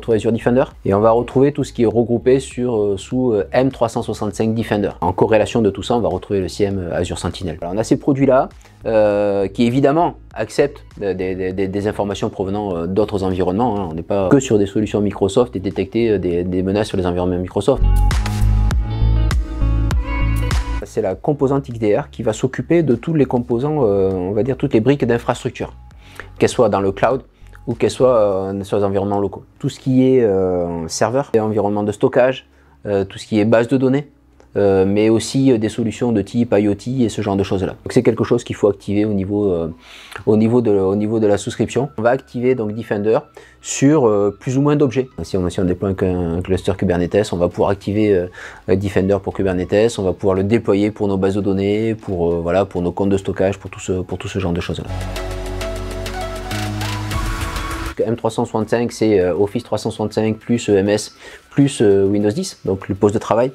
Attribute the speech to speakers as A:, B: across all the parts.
A: retrouver Azure Defender et on va retrouver tout ce qui est regroupé sous M365 Defender. En corrélation de tout ça, on va retrouver le CIEM Azure Sentinel. Alors, on a ces produits-là qui évidemment acceptent des informations provenant d'autres environnements. Hein. On n'est pas que sur des solutions Microsoft et détecter des menaces sur les environnements Microsoft. C'est la composante XDR qui va s'occuper de tous les composants, on va dire toutes les briques d'infrastructure, qu'elles soient dans le cloud ou qu'elles soient sur les environnements locaux. Tout ce qui est serveur, environnement de stockage, tout ce qui est base de données, mais aussi des solutions de type IoT et ce genre de choses-là. Donc c'est quelque chose qu'il faut activer au niveau de la souscription. On va activer donc Defender sur plus ou moins d'objets. Si on déploie un cluster Kubernetes, on va pouvoir activer Defender pour Kubernetes, on va pouvoir le déployer pour nos bases de données, pour nos comptes de stockage, pour tout ce genre de choses-là. M365, c'est Office 365 plus EMS plus Windows 10, donc le poste de travail.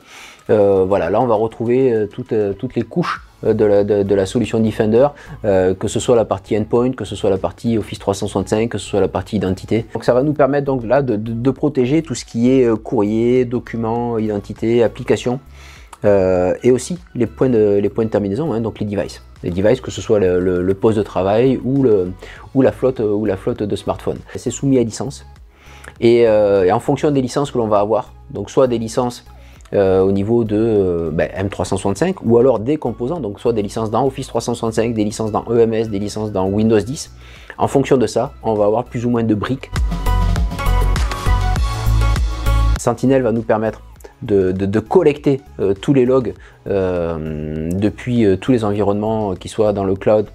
A: Voilà, là on va retrouver toutes les couches de la solution Defender, que ce soit la partie endpoint, que ce soit la partie Office 365, que ce soit la partie identité. Donc ça va nous permettre donc là de protéger tout ce qui est courrier, documents, identité, applications. Et aussi les points de terminaison, hein, donc les devices. Les devices, que ce soit le poste de travail ou la flotte de smartphones. C'est soumis à licence. Et en fonction des licences que l'on va avoir, donc soit des licences au niveau de M365 ou alors des composants, donc soit des licences dans Office 365, des licences dans EMS, des licences dans Windows 10. En fonction de ça, on va avoir plus ou moins de briques. Sentinel va nous permettre de collecter tous les logs depuis tous les environnements, qui soient dans le cloud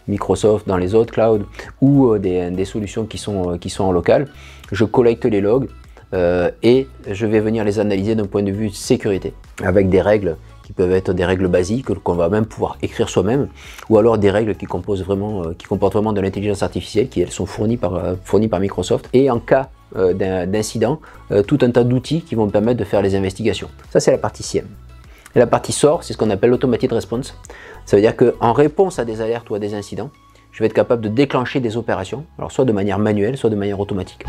A: Microsoft, dans les autres clouds ou des solutions qui sont en local. Je collecte les logs et je vais venir les analyser d'un point de vue sécurité avec des règles qui peuvent être des règles basiques qu'on va même pouvoir écrire soi-même, ou alors des règles qui comportent vraiment de l'intelligence artificielle, qui elles sont fournies par Microsoft. Et en cas d'incident, tout un tas d'outils qui vont me permettre de faire les investigations. Ça, c'est la partie CIEM. Et la partie SOAR, c'est ce qu'on appelle l'automated response. Ça veut dire qu'en réponse à des alertes ou à des incidents, je vais être capable de déclencher des opérations, alors soit de manière manuelle, soit de manière automatique.